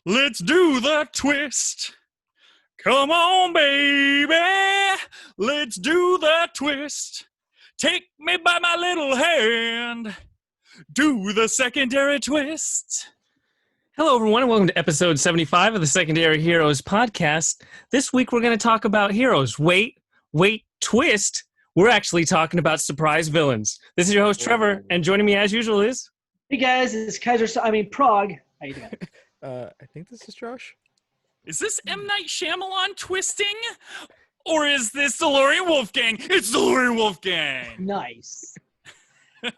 Let's do the twist. Come on, baby. Let's do the twist. Take me by my little hand. Do the secondary twist. Hello, everyone, and welcome to episode 75 of the Secondary Heroes podcast. This week, we're going to talk about heroes. Wait, twist. We're actually talking about surprise villains. This is your host, Trevor, and joining me as usual is... Hey, guys, it's Prague. How you doing? I think this is Josh. Is this M. Night Shyamalan twisting? Or is this DeLorean Wolfgang? It's DeLorean Wolfgang. Nice.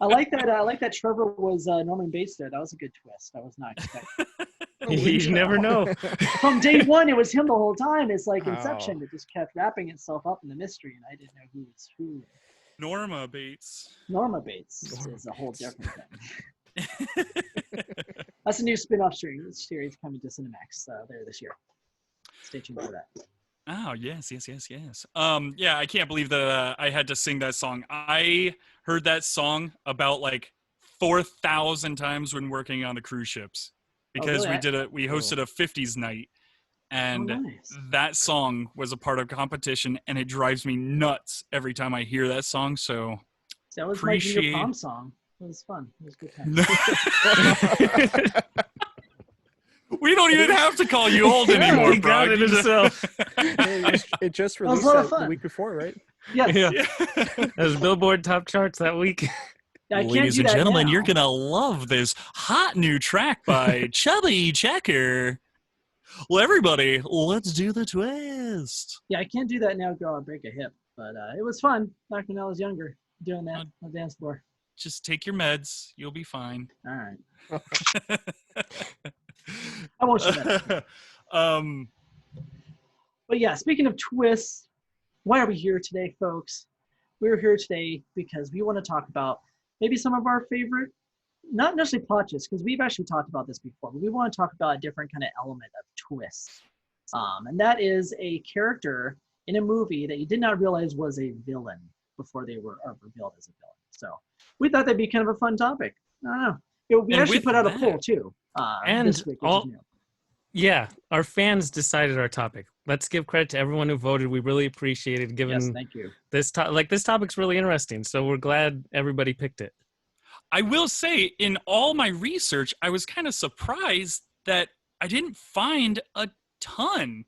I like that Trevor was Norman Bates there. That was a good twist. I was not expecting. You never know. From day one, it was him the whole time. It's like Inception. It just kept wrapping itself up in the mystery, and I didn't know who was who. Norma Bates. Norma Bates is a whole different thing. That's a new spin-off series coming to Cinemax later this year. Stay tuned for that. Oh, yes. Yeah, I can't believe that I had to sing that song. I heard that song about like 4,000 times when working on the cruise ships because we hosted a 50s night, and nice. That song was a part of competition, and it drives me nuts every time I hear that song. So that was my junior prom song. It was fun. It was a good time. We don't even have to call you old anymore, he got it himself. It just released the week before, right? Yes. Yeah. That was Billboard top charts that week. Yeah, ladies and gentlemen, you're going to love this hot new track by Chubby Checker. Well, everybody, let's do the twist. Yeah, I can't do that now, girl. I'll break a hip. But it was fun back when I was younger, doing that on the dance floor. Just take your meds. You'll be fine. All right. I won't show that. But yeah, speaking of twists, why are we here today, folks? We're here today because we want to talk about maybe some of our favorite, not necessarily plot twists, because we've actually talked about this before, but we want to talk about a different kind of element of twists. And that is a character in a movie that you did not realize was a villain before they were revealed as a villain. So we thought that'd be kind of a fun topic. I don't know. We actually put out a poll too. This week, yeah, our fans decided our topic. Let's give credit to everyone who voted. We really appreciate it. Given thank you. This topic's really interesting, so we're glad everybody picked it. I will say, in all my research, I was kind of surprised that I didn't find a ton.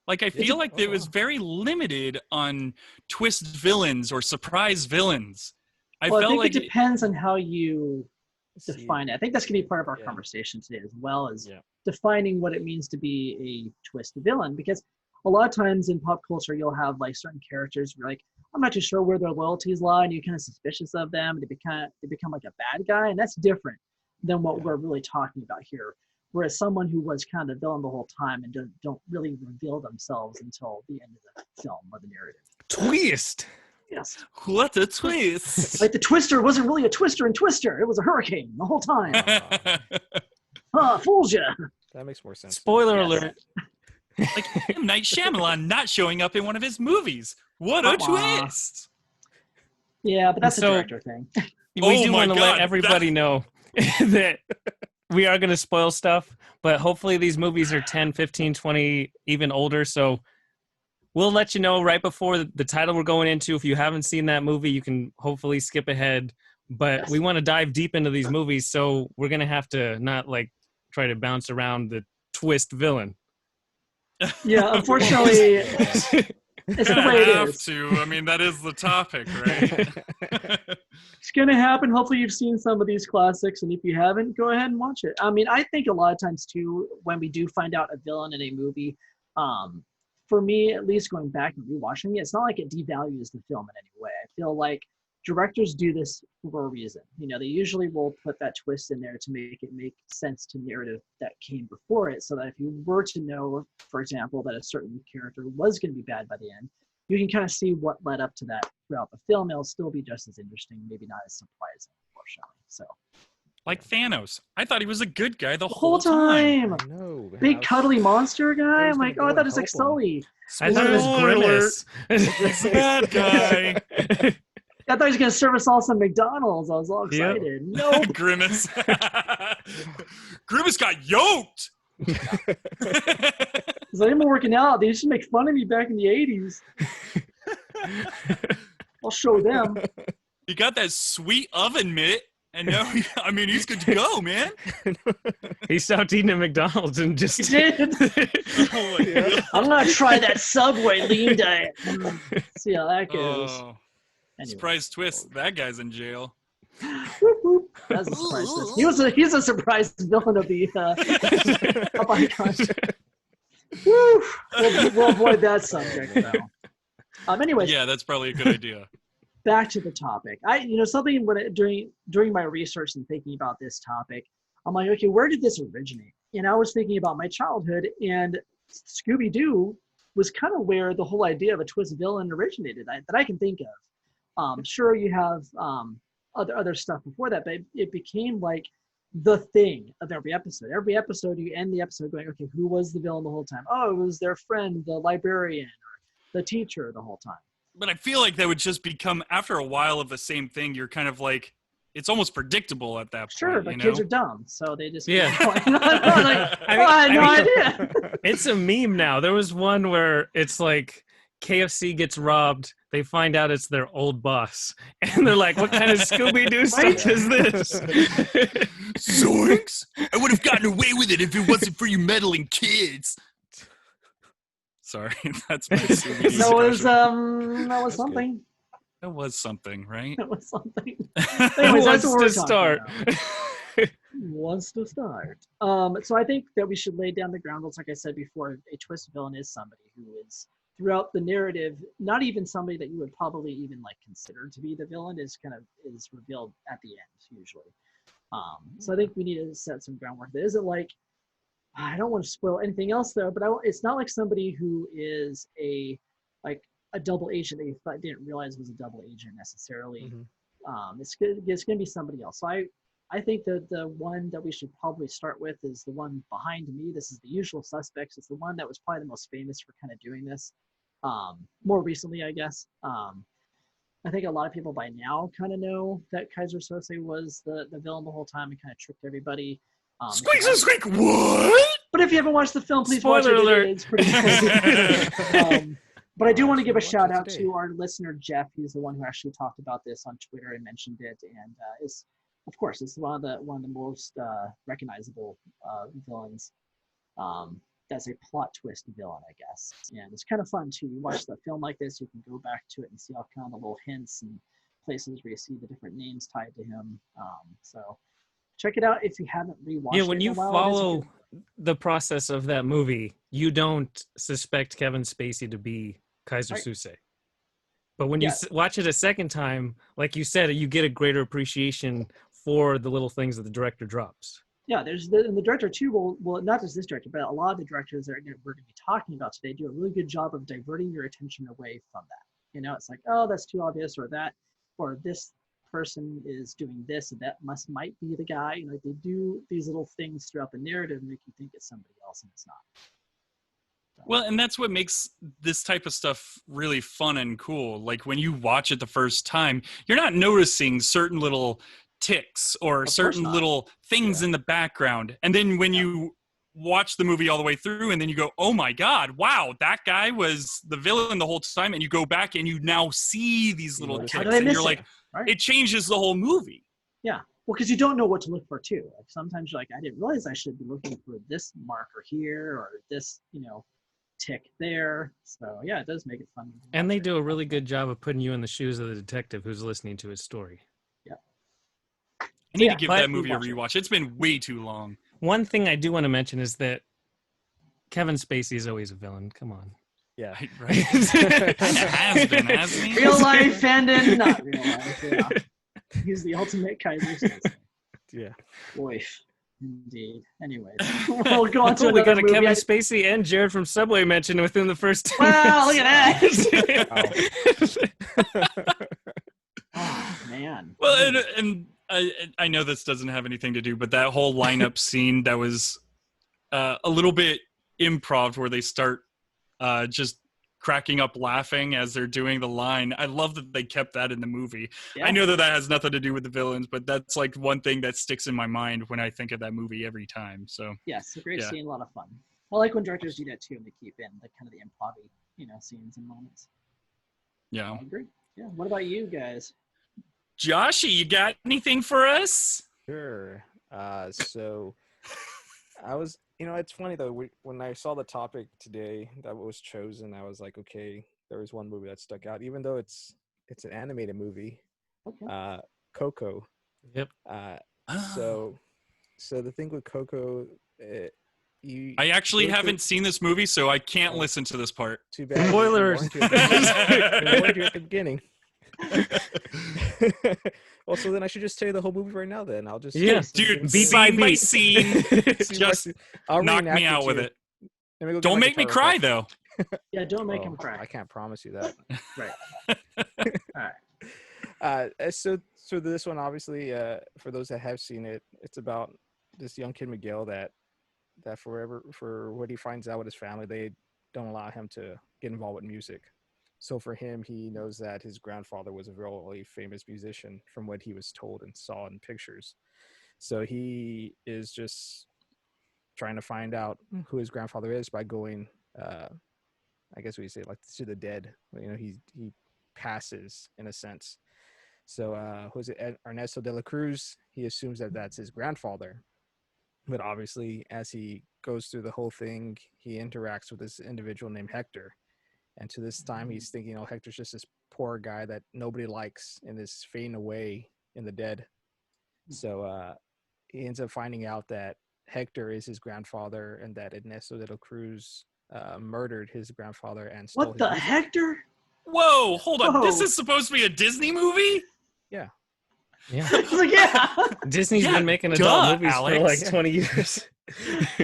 Like, I feel like it was very limited on twist villains or surprise villains. I think it depends on how you define it. I think that's going to be part of our conversation today, as well as defining what it means to be a twist villain. Because a lot of times in pop culture, you'll have like certain characters where, like, I'm not too sure where their loyalties lie, and you're kind of suspicious of them. They become like a bad guy, and that's different than what we're really talking about here. Whereas someone who was kind of the villain the whole time and don't really reveal themselves until the end of the film or the narrative. Twist. Yes. What a twist! Like the Twister wasn't really a twister in Twister. It was a hurricane the whole time. Fools ya. That makes more sense. Spoiler alert. Like M. Night Shyamalan not showing up in one of his movies. What a twist! Yeah, but that's a director thing. We do want to let everybody know that we are going to spoil stuff, but hopefully these movies are 10, 15, 20, even older, so we'll let you know right before the title we're going into. If you haven't seen that movie, you can hopefully skip ahead. But we want to dive deep into these movies, so we're going to have to not like try to bounce around the twist villain. Yeah, unfortunately, it's the way it is. I mean, that is the topic, right? It's going to happen. Hopefully you've seen some of these classics, and if you haven't, go ahead and watch it. I mean, I think a lot of times, too, when we do find out a villain in a movie, for me, at least going back and rewatching it, it's not like it devalues the film in any way. I feel like directors do this for a reason. You know, they usually will put that twist in there to make it make sense to narrative that came before it, so that if you were to know, for example, that a certain character was going to be bad by the end, you can kind of see what led up to that throughout the film. It'll still be just as interesting, maybe not as surprising, unfortunately. So, like Thanos, I thought he was a good guy the whole time. No, big cuddly monster guy. I'm like, oh, I thought it was like Sully. I thought it was Grimace. It's a bad guy. I thought he was going to serve us all some McDonald's. I was all excited. Yep. No. Grimace. Grimace got yoked. Because I'm working out. They used to make fun of me back in the 80s. I'll show them. You got that sweet oven mitt, and now, I mean, he's good to go, man. He stopped eating at McDonald's and just... He did. Oh, my God. I'm going to try that Subway lean diet. See how that goes. Oh, Anyway. surprise twist. That guy's in jail. Whoop, whoop. That's a surprise twist. He's a surprise villain of the of Icon. Woo. We'll avoid that subject though. Anyways, Yeah, that's probably a good idea. back to the topic. Something during my research and thinking about this topic, I'm like, okay, where did this originate? And I was thinking about my childhood, and Scooby-Doo was kind of where the whole idea of a twist villain originated that I can think of. Sure, you have other stuff before that, but it became like the thing of every episode. Every episode, you end the episode going, okay, who was the villain the whole time? Oh, it was their friend, the librarian, or the teacher the whole time. But I feel like that would just become, after a while of the same thing, you're kind of like, it's almost predictable at that point. Sure, but you know? kids are dumb, so they just Yeah. I had no idea. It's a meme now. There was one where it's like KFC gets robbed. They find out it's their old boss. And they're like, what kind of Scooby-Doo stuff is this? Zoinks! I would have gotten away with it if it wasn't for you meddling kids. Sorry, that's my Scooby-Doo That was impression. that was something. That was something, right? That was something. Who Anyways, wants that's what we're to talking start? about. Who wants to start? So I think that we should lay down the ground rules. Like I said before, a twist villain is somebody who is throughout the narrative, not even somebody that you would probably even like consider to be the villain, is revealed at the end usually. So I think we need to set some groundwork. There isn't like, I don't want to spoil anything else though, but it's not like somebody who is a double agent that you didn't realize was a double agent necessarily. Mm-hmm. It's going to be somebody else. So I think that the one that we should probably start with is the one behind me. This is The Usual Suspects. It's the one that was probably the most famous for kind of doing this. More recently, I guess. I think a lot of people by now kind of know that Kaiser Sose was the villain the whole time and kind of tricked everybody. Squeaks and squeak, what? But if you haven't watched the film, please Spoiler watch it. alert. It's pretty cool. But I do want to give a Watch shout it out today. to our listener, Jeff. He's the one who actually talked about this on Twitter and mentioned it. And it's one of the most recognizable villains. That's a plot twist villain, I guess. And it's kind of fun too. You watch the film like this, you can go back to it and see all kind of the little hints and places where you see the different names tied to him. So check it out if you haven't rewatched it. Yeah, when in a you while. follow the process of that movie, you don't suspect Kevin Spacey to be Kaiser Right. Sose. But when you Yeah. watch it a second time, like you said, you get a greater appreciation for the little things that the director drops. Yeah, and the director too will not just this director, but a lot of the directors that we're going to be talking about today do a really good job of diverting your attention away from that. You know, it's like, oh, that's too obvious, or this person is doing this, and that might be the guy. You know, they do these little things throughout the narrative and make you think it's somebody else, and it's not. Well, and that's what makes this type of stuff really fun and cool. Like when you watch it the first time, you're not noticing certain little ticks or Of course certain not. little things in the background. And then when you watch the movie all the way through and then you go, oh my God, wow, that guy was the villain the whole time. And you go back and you now see these little notice ticks How did I and miss you're it? like, Right? it changes the whole movie. Yeah. Well, because you don't know what to look for too. Like sometimes you're like, I didn't realize I should be looking for this marker here or this, tick there. So yeah, it does make it fun. And they do a really good job of putting you in the shoes of the detective who's listening to his story. I need Yeah, to give but- that movie a Rewatch it. rewatch. It's been way too long. One thing I do want to mention is that Kevin Spacey is always a villain. Come on. Yeah. Right? It has been, hasn't he? Real life and in not real life. Yeah. He's the ultimate Kaiser Sose. Yeah. Boy, indeed. Anyways, we'll go on to Oh, we got another a movie. Kevin Spacey and Jared from Subway mentioned within the first 10 Wow, look at that. Oh, man. Well, and I know this doesn't have anything to do, but that whole lineup scene that was a little bit improv where they start just cracking up laughing as they're doing the line. I love that they kept that in the movie. Yeah. I know that has nothing to do with the villains, but that's like one thing that sticks in my mind when I think of that movie every time. So yes, a great Yeah. scene, a lot of fun. I like when directors do that too, and they keep in the kind of the improv-y, scenes and moments. yeah. I agree. Yeah. What about you guys? Joshy, you got anything for us? Sure. So I was, it's funny though. When I saw the topic today that was chosen, I was like, okay, there was one movie that stuck out, even though it's an animated movie. Okay. Coco. Yep. So the thing with Coco, I actually go through- haven't seen this movie, so I can't listen to this part. Too bad. Spoilers. I warned you at the beginning. Well, so then I should just tell you the whole movie right now. Then I'll just Dude, beat by scene by beat. scene, just I'll knock reenact me out to with you. it. Let me go get Don't my make me guitar cry, real quick. though. Yeah, don't make Oh, him cry. I can't promise you that. Right. All right. So this one, obviously, for those that have seen it, it's about this young kid Miguel that for what he finds out with his family, they don't allow him to get involved with music. So for him, he knows that his grandfather was a really famous musician from what he was told and saw in pictures. So he is just trying to find out who his grandfather is by going, I guess we say like to the dead. He passes in a sense. So who's it? Ernesto de la Cruz. He assumes that that's his grandfather, but obviously, as he goes through the whole thing, he interacts with this individual named Hector. And to this time, he's thinking, Hector's just this poor guy that nobody likes and is fading away in the dead. So he ends up finding out that Hector is his grandfather and that Ernesto de la Cruz murdered his grandfather and stole What his the music. Hector? Whoa, hold on. This Whoa. is supposed to be a Disney movie? Yeah. It's like, yeah. Disney's Yeah, been making adult duh, movies for Alex. like 20 years.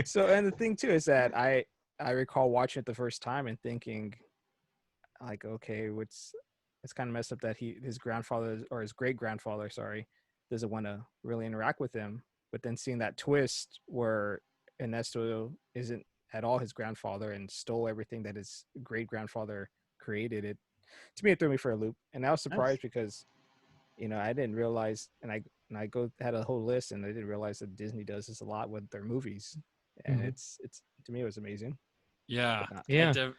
So, and the thing too is that I recall watching it the first time and thinking, like, okay, it's kind of messed up that his grandfather or his great grandfather, doesn't want to really interact with him. But then seeing that twist where Ernesto isn't at all his grandfather and stole everything that his great grandfather created, it threw me for a loop. And I was surprised because, I didn't realize, and I had a whole list, and I didn't realize that Disney does this a lot with their movies, and it's to me it was amazing. Yeah. Yeah.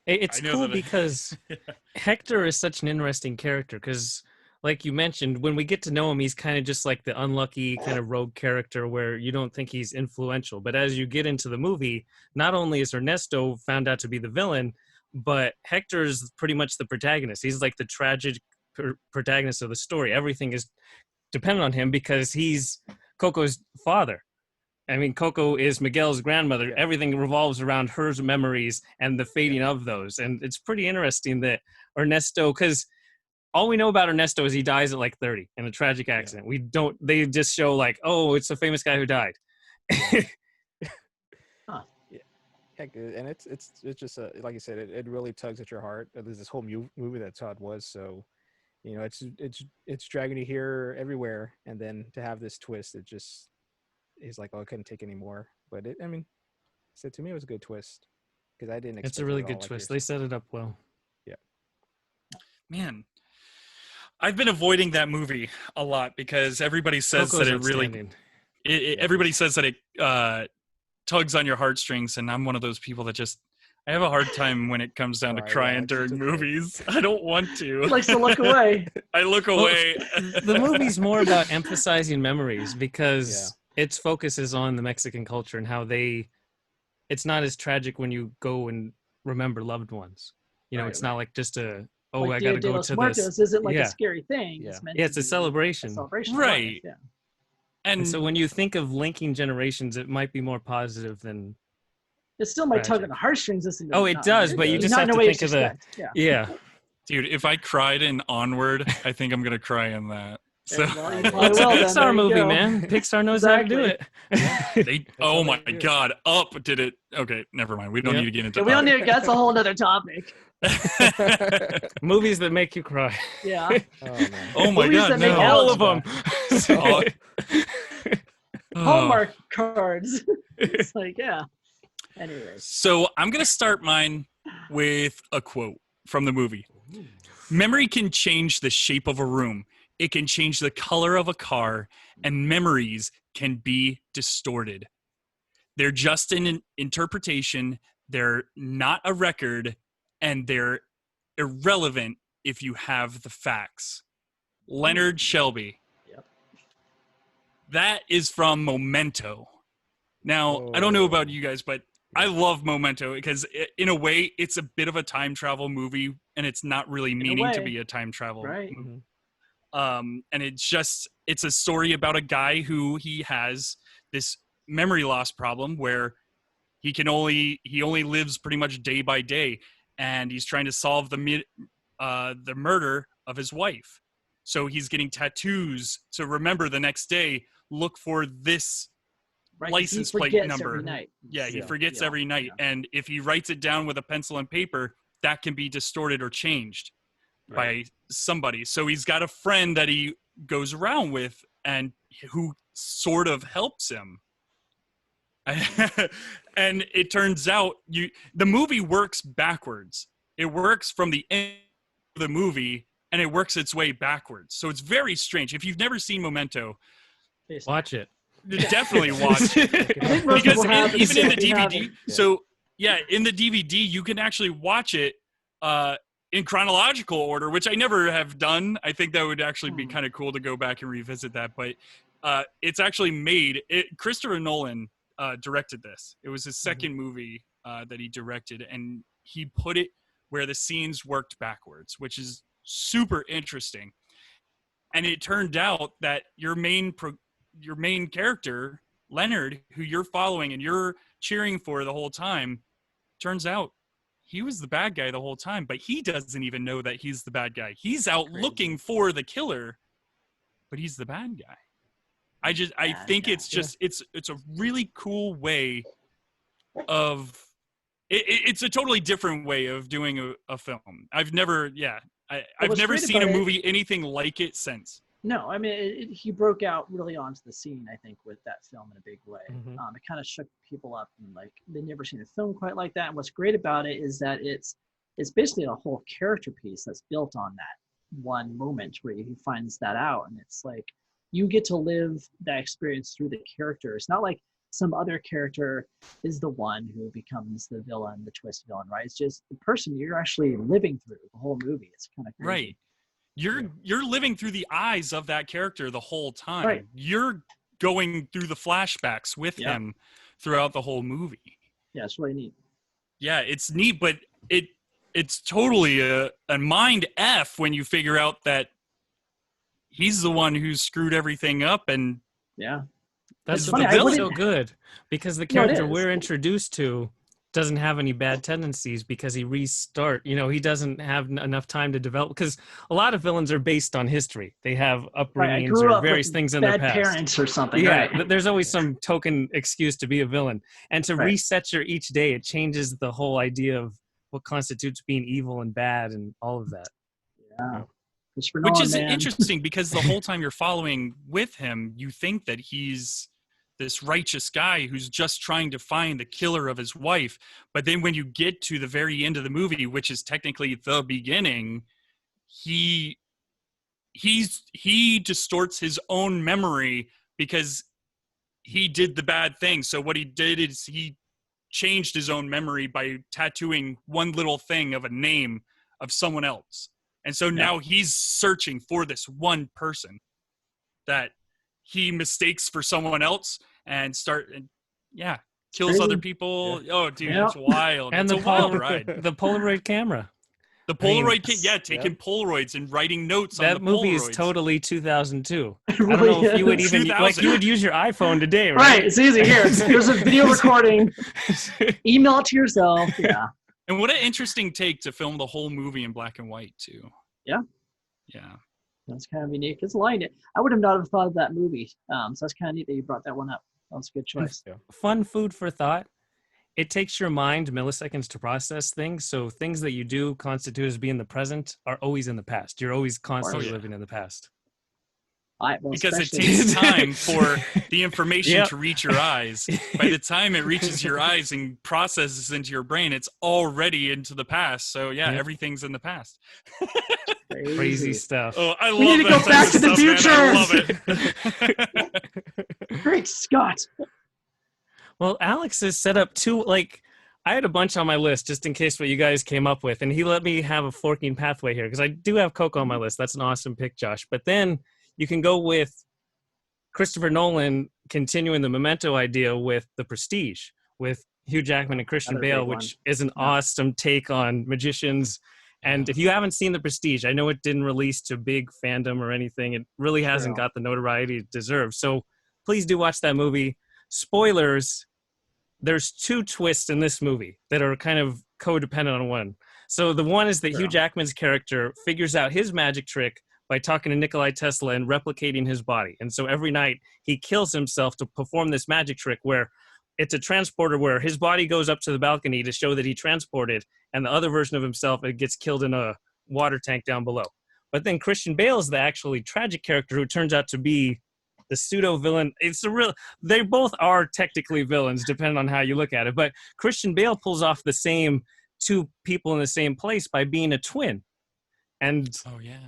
It's I know cool that- because Hector is such an interesting character because, like you mentioned, when we get to know him, he's kind of just like the unlucky kind of rogue character where you don't think he's influential. But as you get into the movie, not only is Ernesto found out to be the villain, but Hector's pretty much the protagonist. He's like the tragic protagonist of the story. Everything is dependent on him because he's Coco's father. I mean, Coco is Miguel's grandmother. Everything revolves around her memories and the fading of those. And it's pretty interesting that Ernesto, because all we know about Ernesto is he dies at like 30 in a tragic accident. They just show like, oh, it's a famous guy who died. And it's just like you said, it really tugs at your heart. There's this whole movie that Todd was, so it's dragging you here everywhere, and then to have this twist, it just is like, I couldn't take any more. But so to me, it was a good twist because I didn't. It's expect a it really at good all, like twist. you're They set it up well. Man, I've been avoiding that movie a lot because everybody says Coco's that it really, outstanding. everybody says that it tugs on your heartstrings, and I'm one of those people that I have a hard time when it comes down to Right, crying it's during okay. movies. I don't want He to. likes to look away. I look away. The movie's more about emphasizing memories because its focus is on the Mexican culture and how it's not as tragic when you go and remember loved ones. It's not like just I Like got Dia to de go los to Muertos this. isn't like Yeah. a scary thing. Yeah. It's meant Yeah, to it's a be celebration. A celebration. of Right. life, yeah. And And so when you think of linking generations, it might be more positive than It still might tug Tragic. on the heartstrings. Oh, it does, but you just not have in a to way think you of the expect. Yeah. yeah. dude, if I cried in Onward, I think I'm gonna cry in that. So Well, you Well, probably It's a will then. There Pixar you movie, go. man. Pixar knows how to do it. they. Oh my God, Up did it. Okay, never mind. We don't Yep. need to get into. Yeah, we don't Up. need. That's a whole other topic. Movies that make you cry. Yeah. Oh man. Oh my Movies God, that make no. All of them. Oh. Oh. Hallmark cards. It's like, yeah. Anyways. So I'm gonna start mine with a quote from the movie. Memory can change the shape of a room. It can change the color of a car, and memories can be distorted. They're just an interpretation. They're not a record, and they're irrelevant if you have the facts. Leonard Shelby. Yep. That is from Memento. Now, I don't know about you guys, but I love Memento because in a way, it's a bit of a time travel movie, and it's not really meaning to be a time travel right. movie. And it's a story about a guy who he has this memory loss problem where he only lives pretty much day by day, and he's trying to solve the murder of his wife. So he's getting tattoos to remember the next day. Look for this license plate number. Every night. Yeah, he forgets every night, and if he writes it down with a pencil and paper, that can be distorted or changed by somebody. So he's got a friend that he goes around with and who sort of helps him. And it turns out the movie works backwards. It works from the end of the movie and it works its way backwards. So it's very strange. If you've never seen Memento, watch it. Definitely watch it. Because even in the DVD, so yeah, in the DVD, you can actually watch it in chronological order, which I never have done. I think that would actually be kind of cool to go back and revisit that. But it's actually Christopher Nolan directed this. It was his second movie that he directed, and he put it where the scenes worked backwards, which is super interesting. And it turned out that your main character, Leonard, who you're following and you're cheering for the whole time, turns out he was the bad guy the whole time, but he doesn't even know that he's the bad guy. He's out looking for the killer, but he's the bad guy. I think it's a really cool way of it's a totally different way of doing a film. I've never seen a movie anything like it since. No, I mean, he broke out really onto the scene, I think, with that film in a big way. Mm-hmm. It kind of shook people up, and like they'd never seen a film quite like that. And what's great about it is that it's basically a whole character piece that's built on that one moment where he finds that out, and it's like you get to live that experience through the character. It's not like some other character is the one who becomes the villain, the twist villain, right? It's just the person you're actually living through the whole movie. It's kind of crazy. Right. You're living through the eyes of that character the whole time. Right. You're going through the flashbacks with him throughout the whole movie. Yeah, it's really neat. Yeah, it's neat, but it's totally a mind F when you figure out that he's the one who screwed everything up, and that's funny, what's so good, because the character we're introduced to doesn't have any bad tendencies because he he doesn't have enough time to develop, because a lot of villains are based on history. They have upbringings or various things in their past. Bad parents or something. Yeah, right. There's always some token excuse to be a villain. And to reset your each day, it changes the whole idea of what constitutes being evil and bad and all of that. Yeah. Which is interesting because the whole time you're following with him, you think that he's this righteous guy who's just trying to find the killer of his wife. But then when you get to the very end of the movie, which is technically the beginning, he distorts his own memory because he did the bad thing. So what he did is he changed his own memory by tattooing one little thing of a name of someone else. And so now he's searching for this one person that he mistakes for someone else and kills other people. Yeah. Oh, dude, it's wild. And it's a wild ride. The Polaroid camera. The Polaroid taking Polaroids and writing notes on the Polaroids. That movie is totally 2002. Really I don't know if you would even, 2000. you would use your iPhone today, right? Right, it's easy. Here, there's a video recording. Email it to yourself. Yeah. And what an interesting take to film the whole movie in black and white, too. Yeah. Yeah. That's kind of unique. It's lying. I would have not have thought of that movie. So that's kind of neat that you brought that one up. That was a good choice. Fun food for thought. It takes your mind milliseconds to process things. So things that you do constitute as being the present are always in the past. You're always constantly living in the past. because it especially- takes time for the information Yep. to reach your eyes. By the time it reaches your eyes and processes into your brain, it's already into the past. So yeah, Yep. everything's in the past. Crazy stuff. Oh, I We love need to that go back type to of the stuff, man. I love it. Great Scott. Well, Alex has set up two, like, I had a bunch on my list just in case what you guys came up with, and he let me have a forking pathway here because I do have Coco on my list. That's an awesome pick, Josh. But then you can go with Christopher Nolan continuing the Memento idea with The Prestige, with Hugh Jackman and Christian Another Bale, great which one. is an Yeah. awesome take on magicians. And if you haven't seen The Prestige, I know it didn't release to big fandom or anything. It really hasn't True. got the notoriety it deserves. So please do watch that movie. Spoilers, there's two twists in this movie that are kind of codependent on one. So the one is that True. Hugh Jackman's character figures out his magic trick by talking to Nikolai Tesla and replicating his body. And so every night he kills himself to perform this magic trick where it's a transporter where his body goes up to the balcony to show that he transported, and the other version of himself it gets killed in a water tank down below. But then Christian Bale is the actually tragic character who turns out to be the pseudo villain. They both are technically villains depending on how you look at it. But Christian Bale pulls off the same two people in the same place by being a twin. And Oh yeah.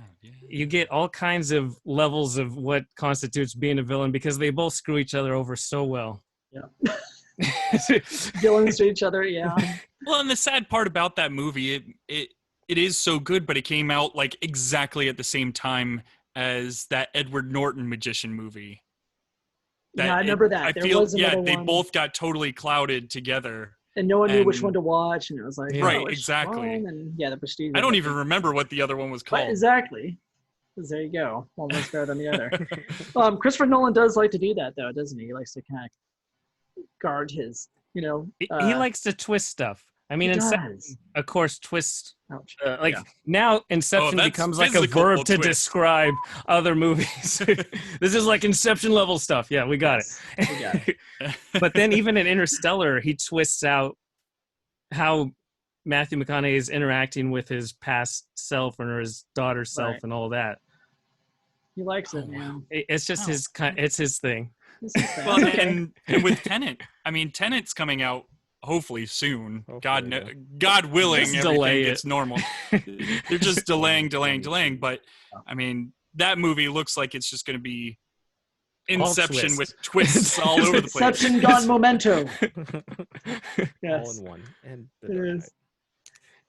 you get all kinds of levels of what constitutes being a villain because they both screw each other over so well. Yeah. Villains to each other, yeah. Well, and the sad part about that movie, it is so good, but it came out like exactly at the same time as that Edward Norton magician movie. Yeah, I remember that. I There feel was another they one. both got totally clouded together. And no one knew which and- one to watch, and it was like, Yeah. Right, oh, which exactly. one? And yeah, The Prestige. I don't was even remember what the other one was But called. exactly. 'Cause there you go. One was better than the other. Christopher Nolan does like to do that, though, doesn't he? He likes to kind of guard his, He likes to twist stuff. I mean, he Inception, does. of course, twist. Ouch. Like now, Inception that's becomes like a physical verb to twist. describe other movies. This is like Inception level stuff. Yeah, we got Yes, we got it. But then even in Interstellar, he twists out how Matthew McConaughey is interacting with his past self or his daughter's self Right. and all that. He likes it, Oh, wow. man. It's just Wow. it's his thing. This is bad. Well, Okay. and with Tenet, I mean, Tenet's coming out hopefully soon. God, Hopefully, God willing, Just everything delay gets it. normal. They're just delaying. But I mean, that movie looks like it's just going to be Inception twist. with twists all over the place. Inception gone memento. All Yes, in one. And it is.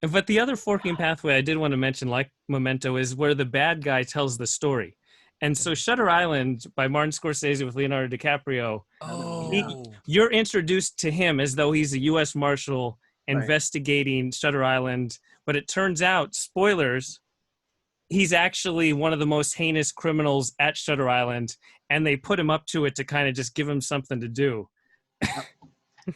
But the other forking pathway I did want to mention, like Memento, is where the bad guy tells the story. And so Shutter Island by Martin Scorsese with Leonardo DiCaprio, Oh, you're introduced to him as though he's a U.S. Marshal Right. investigating Shutter Island. But it turns out, spoilers, he's actually one of the most heinous criminals at Shutter Island. And they put him up to it to kind of just give him something to do.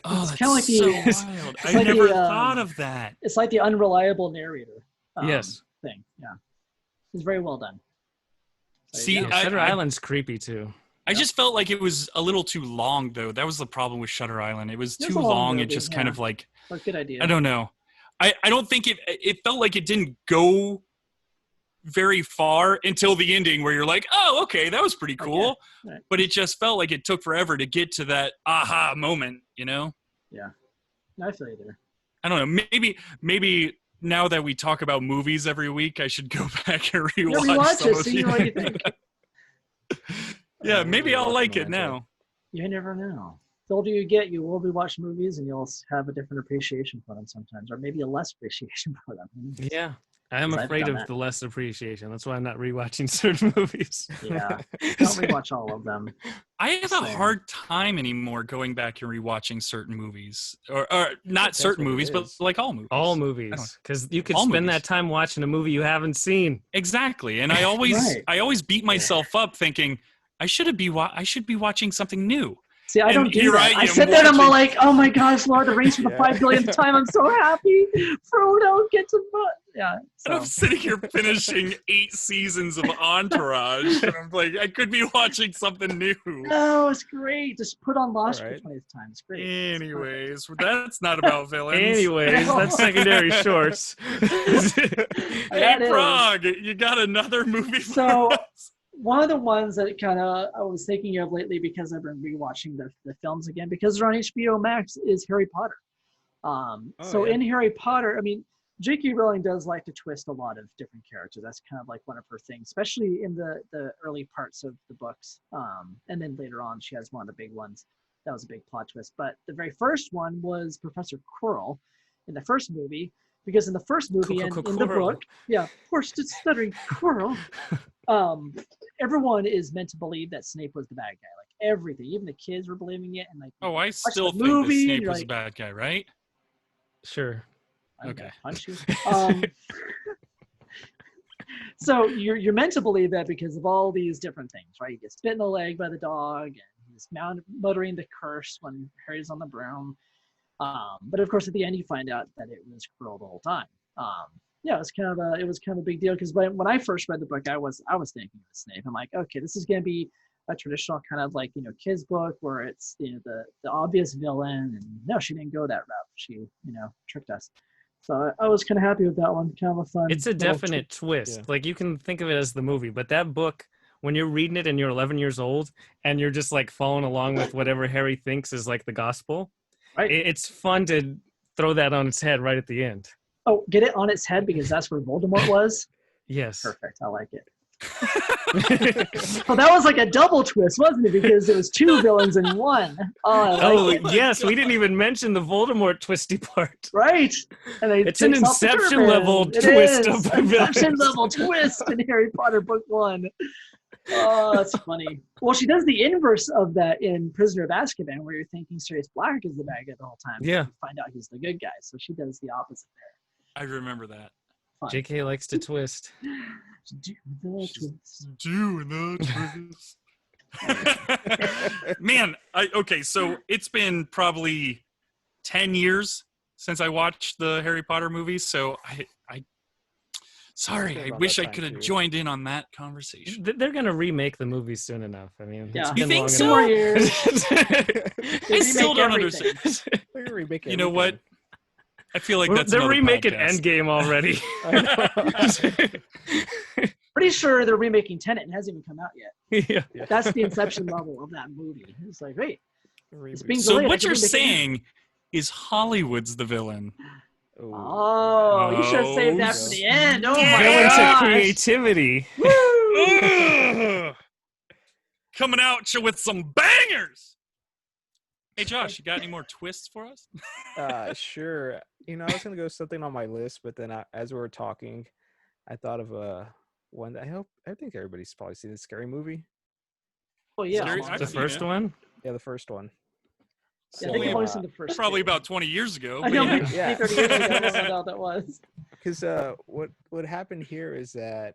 oh, It's that's kinda like so the- wild. it's I like the, never thought of that. It's like the unreliable narrator. Yes. Thing. Yeah. It's very well done. There you See, go. Shutter I- Island's creepy too. I just felt like it was a little too long, though. That was the problem with Shutter Island. It was It was too a long long. It movie, just kind yeah. of like, But good idea. I don't know. I don't think it felt like it didn't go very far until the ending where you're like, oh, okay, that was pretty cool. Right. But it just felt like it took forever to get to that aha moment, you know? I feel you there. I don't know. Maybe now that we talk about movies every week, I should go back and Yeah, rewatch rewatch some it. of See these. what you think. Yeah, I maybe really I'll like like it Memento. now. You never know. The older you get, you will rewatch movies and you'll have a different appreciation for them sometimes, or maybe a less appreciation for them. Yeah. I am I've afraid done of that. the less appreciation. That's why I'm not rewatching certain movies. Yeah. Don't rewatch all of them. I have a Same. hard time anymore going back and rewatching certain movies, or not That's certain what it movies, but is. like all movies. All I don't- movies. Because you could All spend movies. that time watching a movie you haven't seen. Exactly, and I always, Right. I always beat myself up thinking I should be watching something new. See, I And don't do here that. I I am sit there and I'm all watching- like, oh my gosh, Lord of the Rings for the Yeah. 5 billionth time. I'm so happy. Frodo gets a butt. Yeah. And So. I'm sitting here finishing 8 seasons of Entourage, and I'm like, I could be watching something new. No, it's great. Just put on Lost for Right. 20th time. It's great. It's Anyways, that's not about villains. Anyways, that's secondary shorts. Hey, That is. Prague, you got another movie for So- us? one of the ones that kind of I was thinking of lately because I've been rewatching the films again because they're on HBO Max is Harry Potter. In Harry Potter, I mean, J.K. Rowling does like to twist a lot of different characters. That's kind of like one of her things, especially in the early parts of the books. And then later on, she has one of the big ones. That was a big plot twist. But the very first one was Professor Quirrell in the first movie, because in the first movie and in the book, yeah, of course, it's stuttering Quirrell. Everyone is meant to believe that Snape was the bad guy. Like everything, even the kids were believing it. And like, I still think movie, that Snape was like, a bad guy, right? Sure. I'm Okay. gonna punch you. So you're meant to believe that because of all these different things, right? He gets bit in the leg by the dog, and he's muttering the curse when Harry's on the broom. But of course, at the end, you find out that it was Quirrell the whole time. Yeah, it was kind of a big deal because when I first read the book, I was thinking of Snape. I'm like, okay, this is gonna be a traditional kind of like kids book where it's the obvious villain, and no, she didn't go that route. She tricked us. So I was kind of happy with that one. Kind of a fun. It's a definite twist. Yeah. Like you can think of it as the movie, but that book, when you're reading it and you're 11 years old and you're just like following along with whatever Harry thinks is like the gospel, Right. It's fun to throw that on its head right at the end. Oh, get it on its head because that's where Voldemort was. Yes. Perfect. I like it. Well, that was like a double twist, wasn't it? Because it was two villains in one. Oh, Like yes. We didn't even mention the Voldemort twisty part. right. And they It's an takes off the Inception turban. level It twist is. of Inception villains. level twist in Harry Potter book 1. Oh, that's funny. Well, she does the inverse of that in Prisoner of Azkaban, where you're thinking Sirius Black is the bad guy the whole time. Yeah. You find out he's the good guy. So she does the opposite there. I remember that. Fun. JK likes to twist. Do the twist. Doing the twist. Man, okay, so it's been probably 10 years since I watched the Harry Potter movies, so I wish I could have joined in on that conversation. They're going to remake the movies soon enough. I mean, Yeah. it's You been think long so? 4 enough. years. I still don't everything. understand. They're gonna remake You know what? I feel like that's They're another remaking podcast. Endgame already. Pretty sure they're remaking Tenet and it hasn't even come out yet. Yeah. That's the Inception level of that movie. It's like, wait, it's being So delayed. I what can you're remake it. saying is Hollywood's the villain. Oh, you should have saved that for the end. Oh Yeah. my Villain to gosh. creativity. Ugh. Coming out you with some bangers. Hey Josh, you got any more twists for us? Sure. I was gonna go something on my list, but then as we were talking, I thought of one that I think everybody's probably seen the Scary Movie. Oh yeah, Scary- I'm I've on The it. seen first it. one? Yeah, the first one. Yeah, I think I've Only- only seen the first. Probably two. about 20 years ago. I but know, yeah. maybe Yeah. 30 years ago. I don't know how that was. Because what happened here is that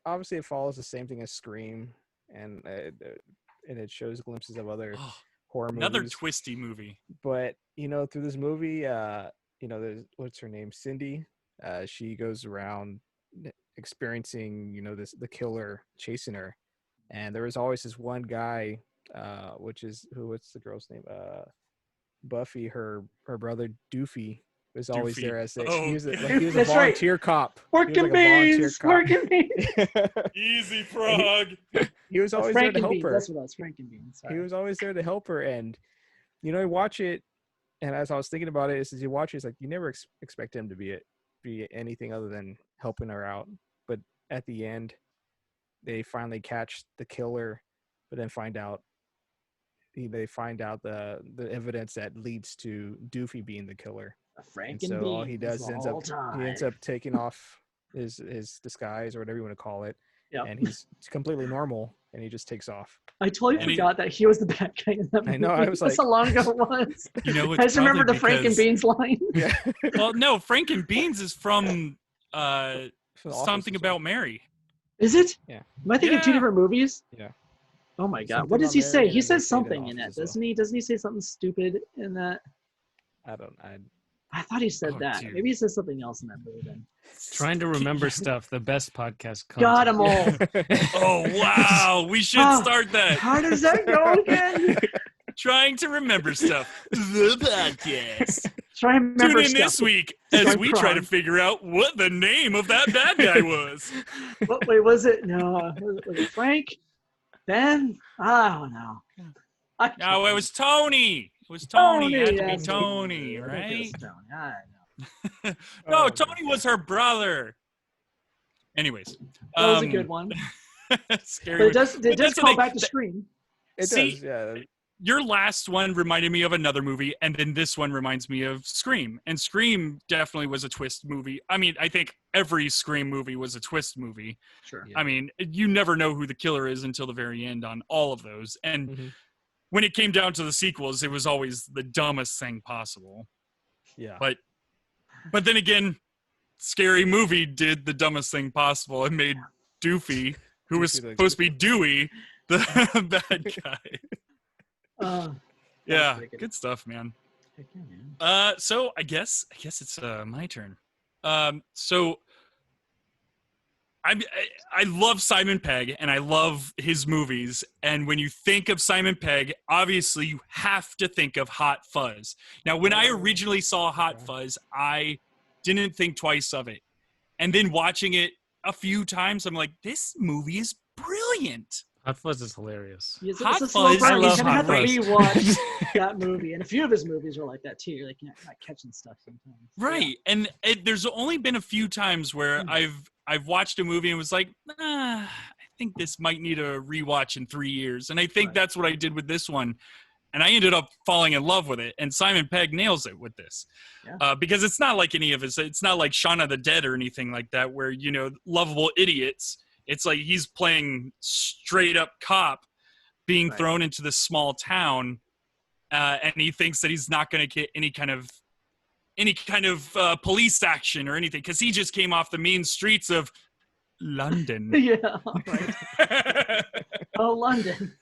obviously it follows the same thing as Scream, and it shows glimpses of other Oh, horror another movies. twisty movie. But through this movie, there's what's her name, Cindy. She goes around experiencing the killer chasing her, and there was always this one guy, what's the girl's name? Buffy, her brother Doofy was always Doofy. there as he Oh, was a That's right. volunteer cop. He was Working like a volunteer beans, cop. working beans. Easy frog. He was always there to help Frankenbeans. her. That's what it was. Frankenbeans. He Sorry. was always there to help her, and you watch it, and as I was thinking about it, as you watch it, it's like you never expect him to be anything other than helping her out. But at the end, they finally catch the killer, but then find out the evidence that leads to Doofy being the killer. A And so all he Frankenbeans does the ends whole up time. he ends up taking off his disguise or whatever you want to call it, Yep. and he's completely normal, and he just takes off. I totally And he- forgot that he was the bad guy in that movie. I know, I was That's like- how long ago it was. You know, I just remember the because- Frankenbeans line. Yeah. Well, no, Frankenbeans is from From The Office Something as well. About Mary. Is it? Yeah. Am I thinking of two Yeah. different movies? Yeah. Oh my god. Something What does About he Mary, say? and He then they says say it in something in Office it, as well. doesn't he? Doesn't he say something stupid in that? I thought he said Oh, that. dude. Maybe he says something else in that movie then. Trying to remember stuff. The best podcast content. Got 'em all. Oh wow, we should Oh. start that. How does that go again? Trying to remember stuff. The podcast. try to remember Tune in stuff. this week as Starring we try to Prague. figure out what the name of that bad guy was. Wait, was it? No, was it Frank? Ben? I don't know. I can't No, it remember. was Tony. It was Tony. It had to be that's what it Tony, was. I think it was right? Tony. I know. No, Oh, Tony was her brother. Anyways, That was a good one. Scary. But it does But that's the call thing. back to Scream. It See, does, yeah. Your last one reminded me of another movie, and then this one reminds me of Scream. And Scream definitely was a twist movie. I mean, I think every Scream movie was a twist movie. Sure. Yeah. I mean, you never know who the killer is until the very end on all of those. And Mhm. when it came down to the sequels, it was always the dumbest thing possible. Yeah. But then again, Scary Movie did the dumbest thing possible and made Doofy, who was Doofy the- supposed to be Dewey, the bad guy. Yeah, pretty good. good stuff, man. Heck yeah, man. So I guess it's my turn. So I love Simon Pegg and I love his movies. And when you think of Simon Pegg, obviously you have to think of Hot Fuzz. Now, when I originally saw Hot Fuzz, I didn't think twice of it. And then watching it a few times, I'm like, this movie is brilliant. Hot Fuzz is hilarious. Yes, Hot it's a slow Fuzz, burn. I You love kind of have Hot to Fuzz. rewatch that movie, and a few of his movies are like that too. You're like not catching stuff sometimes. Right. And there's only been a few times where I've watched a movie and was like, I think this might need a rewatch in 3 years. And I think Right. that's what I did with this one. And I ended up falling in love with it. And Simon Pegg nails it with this. Yeah. Because it's not like any of his, it's not like Shaun of the Dead or anything like that, where, you know, lovable idiots. It's like he's playing straight up cop being Right. thrown into this small town. And he thinks that he's not going to get any kind of police action or anything, because he just came off the mean streets of London. Yeah. Right. Oh, London.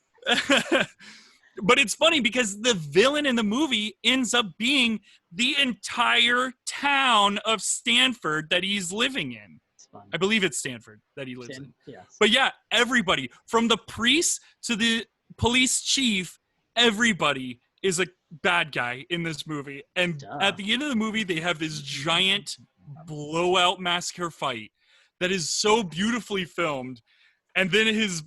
But it's funny because the villain in the movie ends up being the entire town of Stanford that he's living in. It's fun. I believe it's Stanford that he lives in. Yes. But yeah, everybody from the priest to the police chief, everybody is a bad guy in this movie. And Duh. at the end of the movie, they have this giant blowout massacre fight that is so beautifully filmed. And then his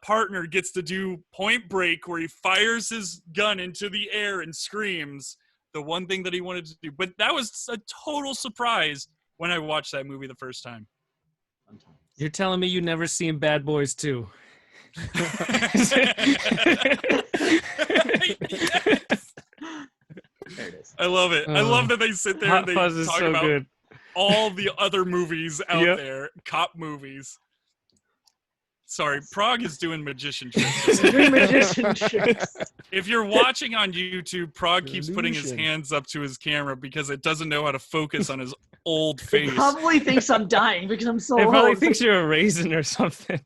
partner gets to do Point Break, where he fires his gun into the air and screams the one thing that he wanted to do. But that was a total surprise when I watched that movie the first time. Fun times. You're telling me you never seen Bad Boys 2? Yes. There it is. I love it. I love that they sit there Hot and they Fuzz is talk so about good. all the other movies out Yep. there, cop movies. Sorry, Prague is doing magician tricks. Doing magician tricks. If you're watching on YouTube, Prague keeps putting his Illusion. hands up to his camera because it doesn't know how to focus on his old It face. probably thinks I'm dying because I'm so It probably old. thinks you're a raisin or something.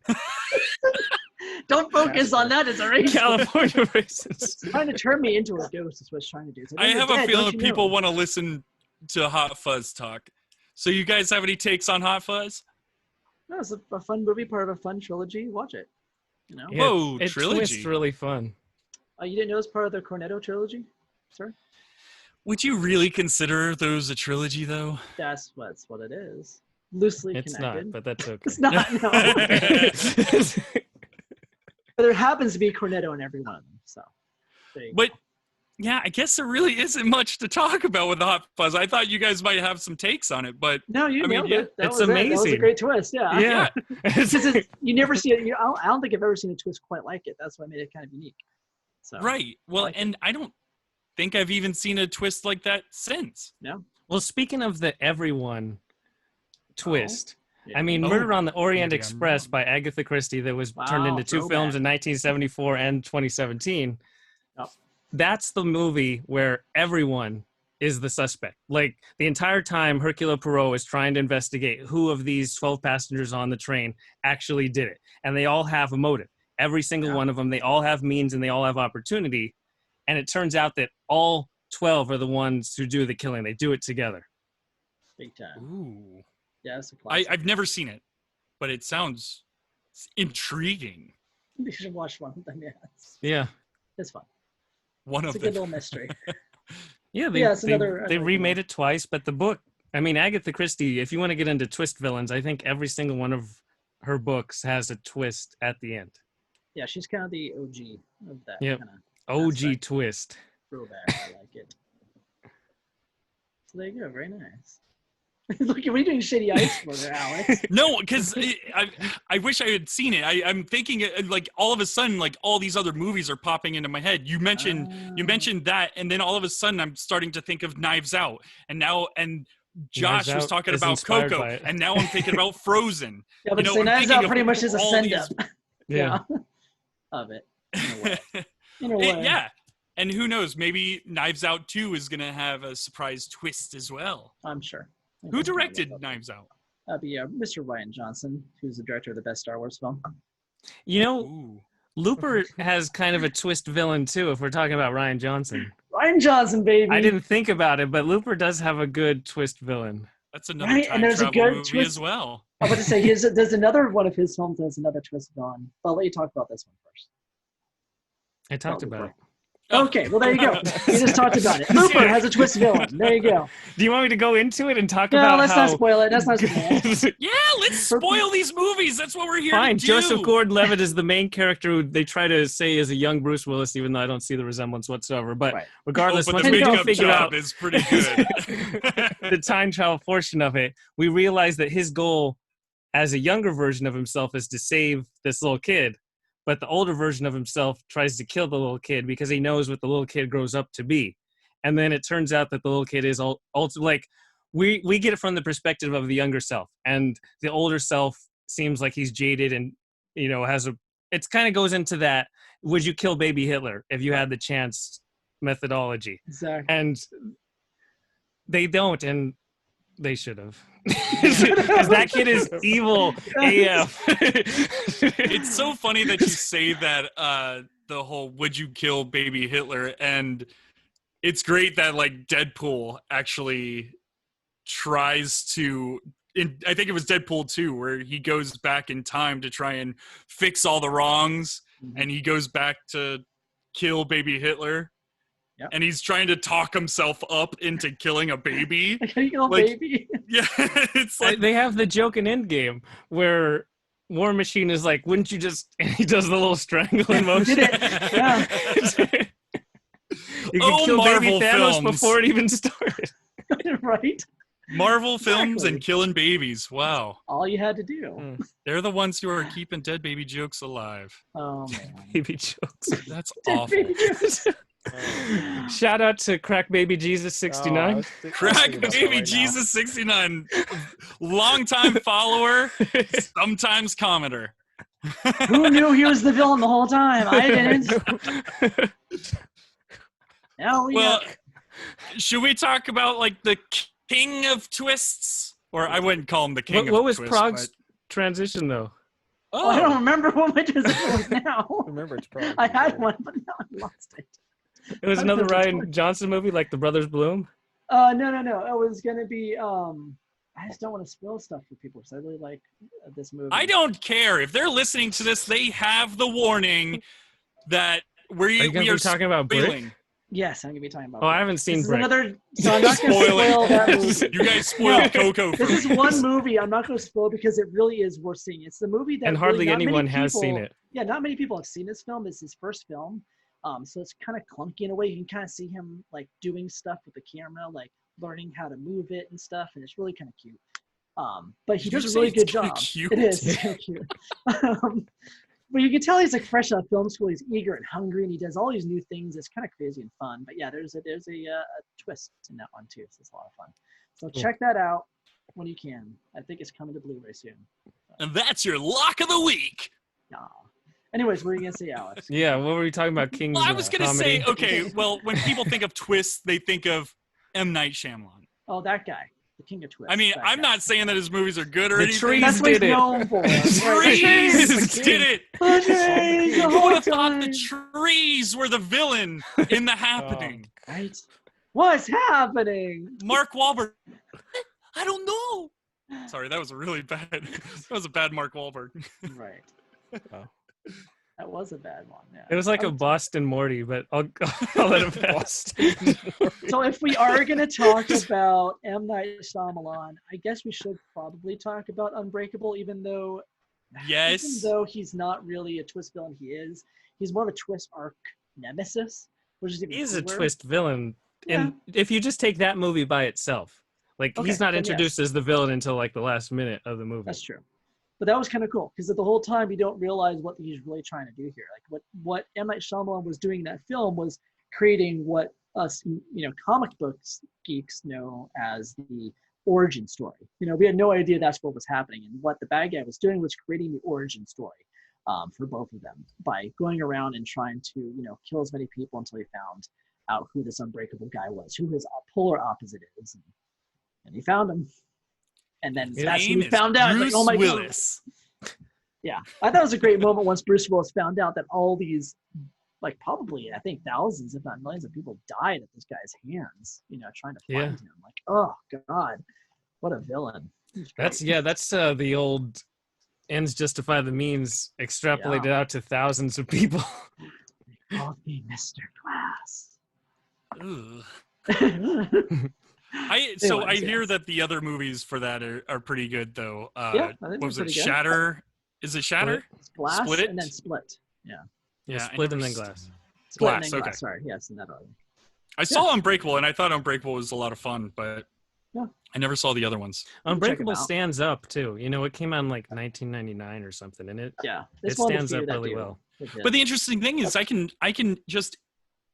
Don't focus on that. It's a race. California raisins. It's trying to turn me into a ghost. Is what it's trying to do. It's like, I "Oh, you're have a dead, feeling don't you people know?" want to listen to Hot Fuzz talk. So you guys have any takes on Hot Fuzz? No, it's a fun movie, part of a fun trilogy. Watch it. You know. Yeah, Whoa, it trilogy. twists really fun. You didn't know it's part of the Cornetto trilogy, sir? Would you really consider those a trilogy, though? That's what it is. Loosely It's connected. not, but that's okay. It's not. No. But there happens to be Cornetto in every one of them. So. There you But go. yeah, I guess there really isn't much to talk about with Hot Fuzz. I thought you guys might have some takes on it, but No, you I mean, nailed yeah, it. That it's was it. That was a amazing. great twist. Yeah. Yeah. Because you never see it. I don't think I've ever seen a twist quite like it. That's what made it kind of unique. So. right. Well, like it. and I don't think I've even seen a twist like that since. Well, speaking of the everyone twist, Yeah. I mean, Oh, Murder on the Orient maybe I'm Express wrong. by Agatha Christie that was turned Wow, into two throwback. films in 1974 and 2017. Yep. That's the movie where everyone is the suspect. Like the entire time, Hercule Poirot is trying to investigate who of these 12 passengers on the train actually did it. And they all have a motive. Every single Yeah. one of them, they all have means and they all have opportunity. And it turns out that all 12 are the ones who do the killing. They do it together. Big time. Ooh. Yeah, it's a classic. I've never seen it, but it sounds intriguing. You should watch one of them. Yeah, Yeah. it's fun. One It's a of good them. little mystery. Yeah, Yeah, it's they another remade one. it twice, but the book, I mean, Agatha Christie, if you want to get into twist villains, I think every single one of her books has a twist at the end. Yeah, she's kind of the OG of that Yep. kind of OG aspect. twist. Throwback. I like it. So there you go. Very nice. Look, we're doing shitty ice for there, Alex. No, because I wish I had seen it. I'm thinking like all of a sudden, like all these other movies are popping into my head. You mentioned that, and then all of a sudden I'm starting to think of Knives Out, and Josh was Out talking is about inspired Coco, by it. and now I'm thinking about Frozen. Yeah, but You know, say I'm Knives thinking Out of pretty much is a all send these- up. Yeah. Of it. In a way. In a way. Yeah, and who knows? Maybe Knives Out 2 is gonna have a surprise twist as well. I'm sure. Who directed Knives Out? That'd be Mr. Ryan Johnson, who's the director of the best Star Wars film. You know, Ooh. Looper has kind of a twist villain too, if we're talking about Ryan Johnson. Ryan Johnson, baby. I didn't think about it, but Looper does have a good twist villain. That's another Right, time and there's a travel good movie twist. as well. I was about to say, there's another one of his films that's another twist villain. But I'll let you talk about this one first. I talked Oh, about Looper. it. Okay, well, there you go. You just talked about it. Looper has a twist villain. There you go. Do you want me to go into it and talk No, about let's how... not spoil it. Let's not spoil it. Yeah, let's spoil these movies. That's what we're here Fine, to do. Joseph Gordon-Levitt is the main character who they try to say is a young Bruce Willis, even though I don't see the resemblance whatsoever. But Right. regardless, but once the we do makeup figure job out is pretty good. the time travel portion of it, we realize that his goal as a younger version of himself is to save this little kid. But the older version of himself tries to kill the little kid because he knows what the little kid grows up to be. And then it turns out that the little kid is also like, we get it from the perspective of the younger self. And the older self seems like he's jaded and, you know, it kind of goes into that, would you kill baby Hitler if you had the chance methodology? Exactly. And they don't, and they should have. Because that kid is evil AF. It's so funny that you say that the whole "would you kill baby Hitler," and it's great that like Deadpool actually tries to. I think it was Deadpool 2 where he goes back in time to try and fix all the wrongs, and he goes back to kill baby Hitler. Yep. And he's trying to talk himself up into killing a baby. You know, Like- baby. Yeah, it's like They have the joke in Endgame where War Machine is like, wouldn't you just... And he does the little strangling motion. Did it. Yeah. You can Oh, kill baby Marvel Thanos films. before it even started. Right? Marvel films Exactly. and killing babies. Wow. All you had to do. Mm. They're the ones who are keeping dead baby jokes alive. Oh, man. Baby jokes. That's Dead awful. baby jokes. Shout out to Crack Baby Jesus 69. Crack baby Jesus 69, longtime follower, sometimes commenter. Who knew he was the villain the whole time? I didn't. Now we Well, got- should we talk about like the king of twists? Or I wouldn't call him the king What of was twists. Prague's transition, though? Oh, I don't remember what my transition was now. Remember, it's probably. I had one, but now I lost it. It was I another don't know. Ryan Johnson movie like The Brothers Bloom? No. It was gonna be. I just don't want to spoil stuff for people because I really like this movie. I don't care. If they're listening to this, they have the warning that Are you we going to are be talking about Brick? spoiling. Yes, I'm gonna be talking about. Oh, I Brick. haven't seen This is Brick. another. So I'm not gonna Spoil it. spoil that movie. You guys spoiled No. Coco for This is me. one movie I'm not going to spoil because it really is worth seeing. It's the movie that And hardly really not many anyone has seen people- it. Yeah, not many people have seen this film. It's his first film, so it's kind of clunky in a way. You can kind of see him like doing stuff with the camera, like learning how to move it and stuff, and it's really kind of cute. But he Did you does a say really it's good kinda job. cute? It is it's kinda cute. But you can tell he's like fresh out of film school. He's eager and hungry, and he does all these new things. It's kind of crazy and fun. But yeah, there's a twist in that one too. So it's a lot of fun. So Cool. check that out when you can. I think it's coming to Blu-ray soon. And that's your lock of the week. Yeah. Anyways, what are you gonna say, Alex? Yeah, what were we talking about? King's Well, I was going to say, comedy? okay, well, when people think of twists, they think of M. Night Shyamalan. Oh, that guy, the king of twists. I mean, that I'm guy. not saying that his movies are good or The anything. trees That's what he's did it. known for. Trees did it. The trees, the Who whole would have thought time. the trees were the villain in The Happening? Right? What's happening? Mark Wahlberg. I don't know. Sorry, that was a really bad. That was a bad Mark Wahlberg. Right. That was a bad one. Yeah. It was like I a would- Boston Morty, but I'll let it pass. So if we are going to talk about M. Night Shyamalan, I guess we should probably talk about Unbreakable, even though Yes. he's not really a twist villain, he's more of a twist arc nemesis, which is even He's a cooler. twist villain. Yeah. And if you just take that movie by itself, like Okay, he's not then yes. introduced as the villain until like the last minute of the movie. That's true. But that was kind of cool because the whole time you don't realize what he's really trying to do here. Like what M. Night Shyamalan was doing in that film was creating what us, comic books geeks know as the origin story. We had no idea that's what was happening, and what the bad guy was doing was creating the origin story for both of them by going around and trying to, kill as many people until he found out who this unbreakable guy was, who his polar opposite is, and he found him. And then His that's when Name we is found out. Bruce Like, oh my Willis. God. Yeah, I thought it was a great moment once Bruce Willis found out that all these, like probably I think thousands, if not millions, of people died at this guy's hands. Trying to find Yeah. him. Like, oh God, what a villain. He's That's great. the old ends justify the means extrapolated out to thousands of people. They called me Mr. Glass. Ugh. I Anyways, hear yes. that the other movies for that are pretty good though. Yeah, I think What they're was it? pretty good. Shatter? Is it Shatter? It's Glass Split It? and then Split. Yeah, Yeah, I Split and never then s- Glass. Split Glass, and then okay. Glass. Sorry, yes, in that order. I saw Unbreakable and I thought Unbreakable was a lot of fun, but Yeah. I never saw the other ones. Unbreakable out. stands up too. It came out in like 1999 or something, and it Yeah, it one of the stands few up that really do. well. It did. But the interesting thing is I can just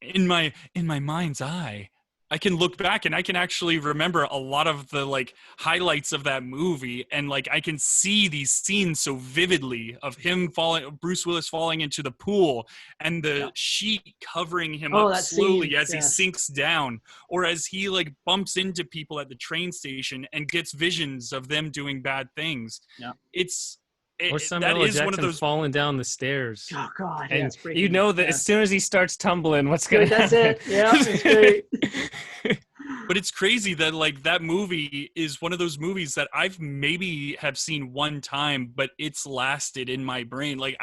in my mind's eye, I can look back and I can actually remember a lot of the like highlights of that movie, and like I can see these scenes so vividly of Bruce Willis falling into the pool and the Yeah. sheet covering him Oh, up that slowly scene, as he yeah. sinks down, or as he like bumps into people at the train station and gets visions of them doing bad things. Yeah. Or that Samuel L. is Jackson one of those. falling down the stairs. Oh God, yeah, And it's breaking you know that yeah. as soon as he starts tumbling, what's Good, gonna that's happen? it. Yeah, it's great. But it's crazy that like that movie is one of those movies that I've maybe have seen one time, but it's lasted in my brain. Like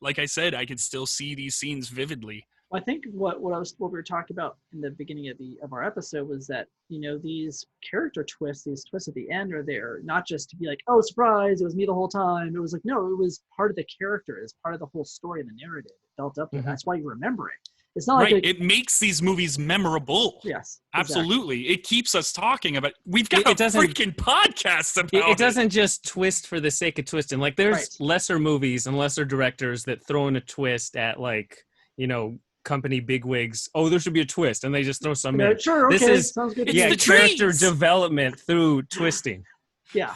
like I said, I can still see these scenes vividly. I think what we were talking about in the beginning of our episode was that these character twists, these twists at the end are there not just to be like, oh surprise, it was me the whole time. It was like, no, it was part of the character, it's part of the whole story and the narrative. It built up there. Mhm. That's why you remember it. It's not Right. like It makes these movies memorable. yes, Absolutely. It keeps us talking about we've got It doesn't- freaking podcasts about It doesn't just twist for the sake of twisting. Like there's Right. lesser movies and lesser directors that throw in a twist at like, company bigwigs. Oh, there should be a twist, and they just throw some Yeah, in. sure, okay, This is- sounds good. to It's me. Yeah, the character trees. development through twisting. Yeah,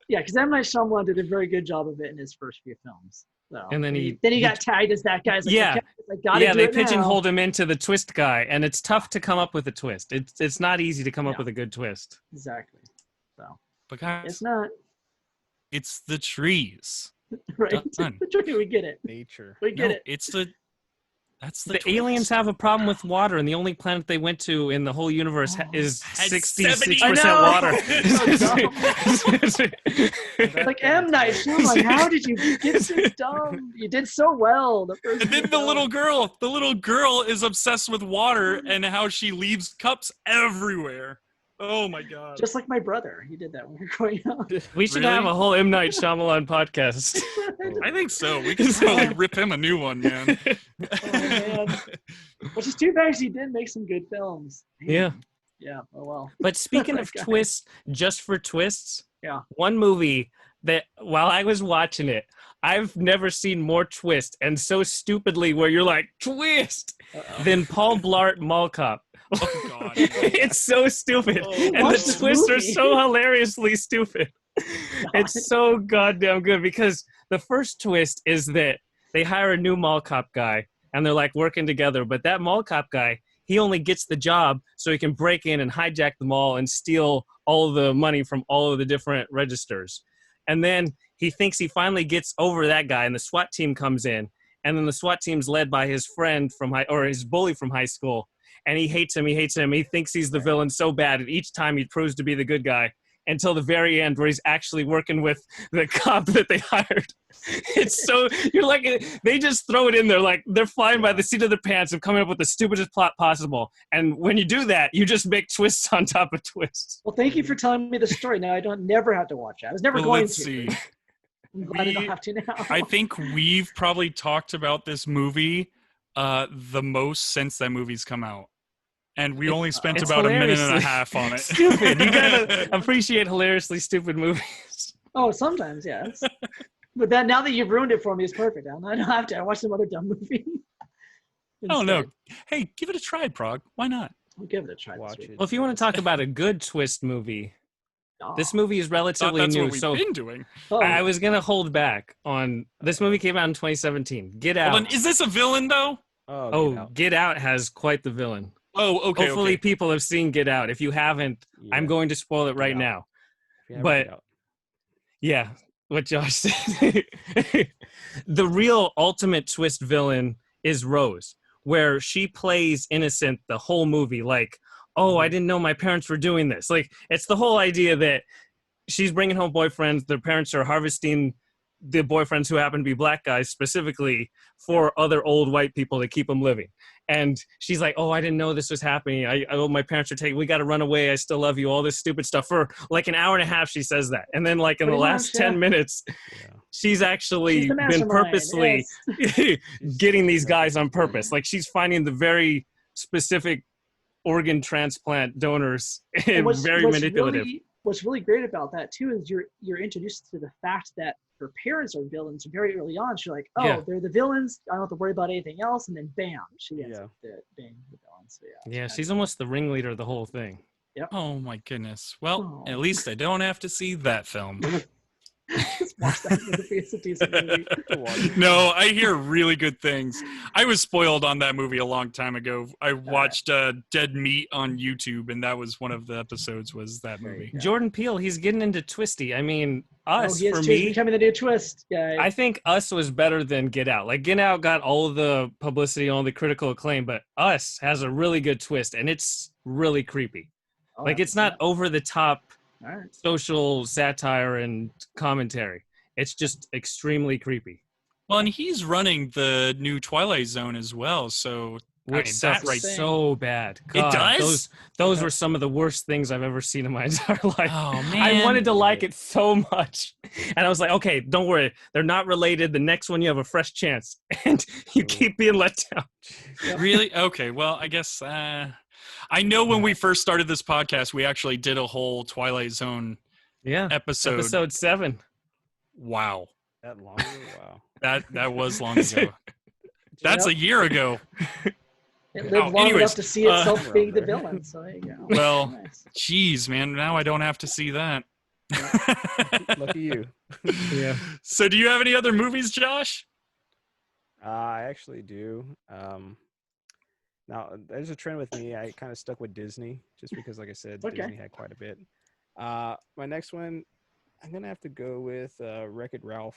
because M. Night Shyamalan did a very good job of it in his first few films. So, And then he got tagged as that guy. He's like, Yeah. okay, I gotta Yeah, do they it now. pigeonholed him into the twist guy, and it's tough to come up with a twist. It's not easy to come up Yeah. with a good twist. Exactly. So But guys, it's not it's the trees. right. Done. We get it. Nature. We get No, it. it's that's The twist. aliens have a problem with water, and the only planet they went to in the whole universe is Had 66% 70 water. Like M. Night Shyamalan, how did you get so dumb? You did so well. The first And then few the little films. girl is obsessed with water and how she leaves cups everywhere. Oh my god. Just like my brother, he did that when we were growing up. We should Really? have a whole M. Night Shyamalan podcast. I think so. We can totally rip him a new one, man. man. Which is too bad 'cause he did make some good films. Man. Yeah. Yeah. Oh well. But speaking of God. twists, just for twists, Yeah. one movie that while I was watching it, I've never seen more twist and so stupidly where you're like, twist, Uh-oh. than Paul Blart Mall Cop. Oh god. It's so stupid. Oh, and watch the this twists are movie. so hilariously stupid. It's so goddamn good because the first twist is that they hire a new mall cop guy and they're like working together, but that mall cop guy, he only gets the job so he can break in and hijack the mall and steal all of the money from all of the different registers. And then he thinks he finally gets over that guy, and the SWAT team comes in, and then the SWAT team's led by his friend from his bully from high school, and he hates him. He thinks he's the villain so bad, and each time he proves to be the good guy, until the very end where he's actually working with the cop that they hired. It's so, you're like, they just throw it in there like they're flying by the seat of their pants of coming up with the stupidest plot possible. And when you do that, you just make twists on top of twists. Well, thank you for telling me the story. Now I don't never have to watch it. I was never going Let's to. see. I'm glad I don't have to now. I think we've probably talked about this movie the most since that movie's come out. And we only spent It's about a minute and a hilariously half on it. Stupid. You gotta appreciate hilariously stupid movies. Oh, sometimes, yes. But then now that you've ruined it for me, it's perfect. I don't have to. I watch some other dumb movie. Oh, no. Hey, give it a try, Prague. Why not? I'll give it a try. Watch this week. it. Well, if you want to talk about a good twist movie, Oh. this movie is Thought relatively that's new. what we've So been doing. Oh, I was gonna hold back on this movie. Came out in 2017. Get Out. Hold on, is this a villain, though? Oh, Get Out has quite the villain. Oh, okay. Hopefully, okay. people have seen Get Out. If you haven't, I'm going to spoil it right Out. now. If you haven't, but- get out. Yeah, what Josh said. The real ultimate twist villain is Rose, where she plays innocent the whole movie. Like, oh, I didn't know my parents were doing this. Like, it's the whole idea that she's bringing home boyfriends. Their parents are harvesting the boyfriends who happen to be black guys specifically for other old white people to keep them living. And she's like, oh, I didn't know this was happening. My parents are taking, we got to run away. I still love you. All this stupid stuff. For like an hour and a half, she says that. And then like in the Pretty last much, yeah. 10 minutes, Yeah. she's actually She's the been mastermind, purposely yes. getting these guys on purpose. Like she's finding the very specific organ transplant donors and very manipulative. What's really great about that too is you're introduced to the fact that her parents are villains very early on. She's like, oh, Yeah. they're the villains. I don't have to worry about anything else. And then bam, she ends Yeah. up being the villain. So yeah. Yeah, it's she's almost the ringleader of the whole thing. Oh, my goodness. Well, Oh. at least I don't have to see that film. Just watch that movie. It's a decent movie. No, I hear really good things. I was spoiled on that movie a long time ago. I watched Dead Meat on YouTube, and that was one of the episodes was that movie. Yeah. Jordan Peele, he's getting into twisty. I mean, Us, he is for too. He's me, becoming the new twist guy. I think Us was better than Get Out. Like, Get Out got all the publicity, all the critical acclaim, but Us has a really good twist, and it's really creepy. Oh, Like, it's not over the top all right. social satire and commentary. It's just extremely creepy. Well, and he's running the new Twilight Zone as well, so I Which mean, sucks that right. so bad. It does? Those were some of the worst things I've ever seen in my entire life. Oh man, I wanted to like it so much. And I was like, okay, don't worry. They're not related. The next one, you have a fresh chance. And you keep being let down. Really? Okay. Well, I guess I know when we first started this podcast, we actually did a whole Twilight Zone Yeah. episode. Episode 7. Wow, That long ago? Wow. that was long ago. That's a year ago. It lived long anyways, enough to see itself Well, being the there. villain. So there you go. Well, Nice. geez, man, now I don't have to see that. Lucky you. Yeah. So, do you have any other movies, Josh? I actually do. Now, there's a trend with me. I kind of stuck with Disney just because, like I said, Okay. Disney had quite a bit. My next one, I'm going to have to go with Wreck-It Ralph.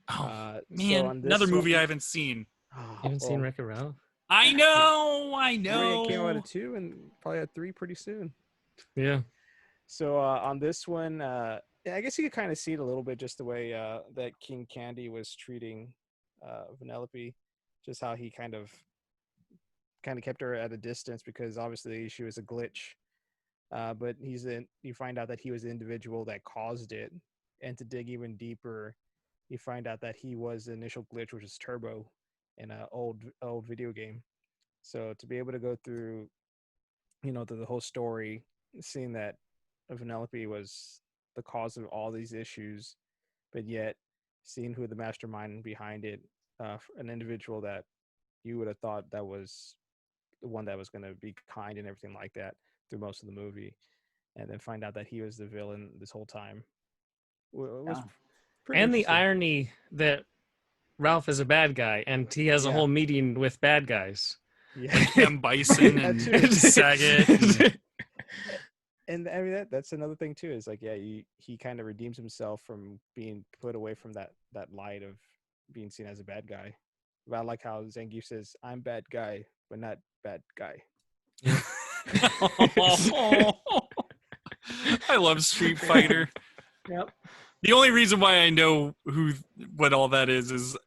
Oh, So man, on this another movie one- I haven't seen. Oh, You haven't seen well, Wreck-It Ralph? I know. It came out at 2 and probably at 3 pretty soon. Yeah. So on this one, I guess you could kind of see it a little bit just the way that King Candy was treating Vanellope, just how he kind of kept her at a distance because obviously she was a glitch. But you find out that he was the individual that caused it, and to dig even deeper, you find out that he was the initial glitch, which is Turbo, in an old video game. So to be able to go through, through the whole story, seeing that Vanellope was the cause of all these issues, but yet seeing who the mastermind behind it, an individual that you would have thought that was the one that was going to be kind and everything like that through most of the movie, and then find out that he was the villain this whole time. It was pretty And the interesting. irony that Ralph is a bad guy and he has a Yeah. whole meeting with bad guys. Yeah. Cam Bison That and too. Saget. And I mean that's another thing too, is like, yeah, he kind of redeems himself from being put away from that light of being seen as a bad guy. But I like how Zangief says, "I'm bad guy, but not bad guy." I love Street Fighter. Yep. The only reason why I know what all that is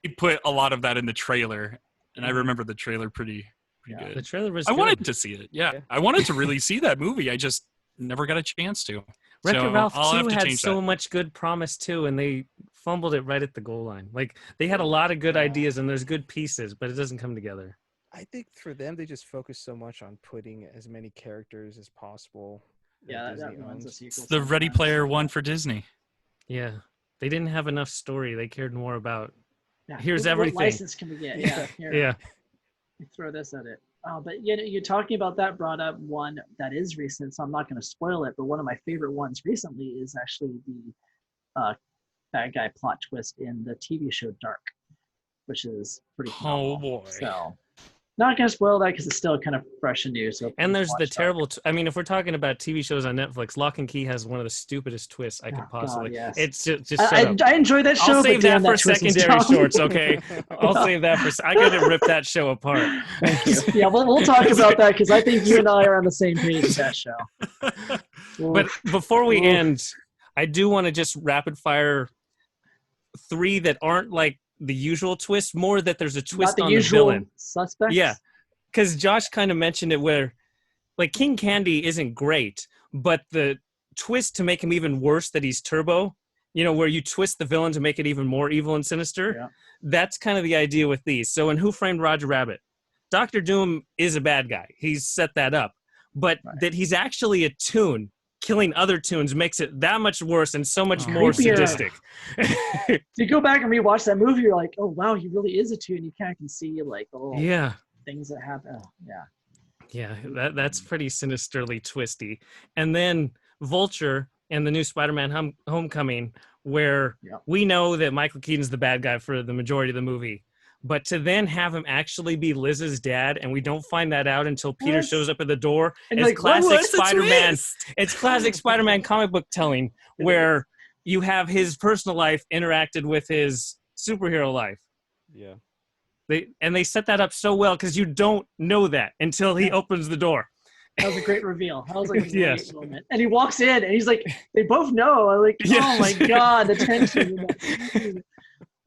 he put a lot of that in the trailer, and I remember the trailer pretty Yeah. The good. trailer was I good. wanted to see it. Yeah, Yeah. I wanted to really see that movie. I just never got a chance to. Wreck-It So Ralph I'll have 2 to had change so that. much good promise too, and they fumbled it right at the goal line. Like they had a lot of good ideas and there's good pieces, but it doesn't come together. I think for them, they just focus so much on putting as many characters as possible. Yeah, Disney that ruins a owns. sequel. It's the Ready sometimes. Player One for Disney. Yeah, they didn't have enough story. They cared more about. Yeah, Here's what everything. license can we get? Yeah. Here, Yeah, throw this at it. Oh, but you're talking about that brought up one that is recent, so I'm not going to spoil it. But one of my favorite ones recently is actually the bad guy plot twist in the TV show Dark, which is pretty. Oh phenomenal. boy. So, not going to spoil that because it's still kind of fresh and new. So, and please there's watch the Dark. terrible. I mean, if we're talking about TV shows on Netflix, Lock and Key has one of the stupidest twists I could Oh, God, possibly. yes. It's just shut up. I enjoyed that show. I'll save but that damn, for twist was secondary dumb. shorts, okay? I'll save that for. I gotta rip that show apart. Thank you. Yeah, we'll talk about that because I think you and I are on the same page with that show. But Oof. before we Oof. end, I do want to just rapid fire 3 that aren't like the usual twist, more that there's a Not twist the on usual the villain. suspects. Yeah. Because Josh kind of mentioned it where, like, King Candy isn't great, but the twist to make him even worse that he's Turbo, where you twist the villain to make it even more evil and sinister, Yeah. that's kind of the idea with these. So in Who Framed Roger Rabbit, Dr. Doom is a bad guy. He's set that up. But Right. that he's actually a toon killing other toons makes it that much worse and so much more Creepier. sadistic. If you go back and rewatch that movie, you're like, oh wow, he really is a two, and you kind of can see like the little Yeah. things that happen. Oh, yeah. Yeah, that's pretty sinisterly twisty. And then Vulture and the new Spider-Man Homecoming, where Yep. we know that Michael Keaton's the bad guy for the majority of the movie. But to then have him actually be Liz's dad, and we don't find that out until Peter Yes. shows up at the door. And It's like, what classic was the Spider-Man. twist? It's classic Spider-Man comic book telling, It where you have his personal life interacted with his superhero life. Yeah. They set that up so well because you don't know that until he opens the door. That was a great reveal. That was like a great Yes. moment. And he walks in, and he's like, they both know. I'm like, Yes. oh my god, the tension. That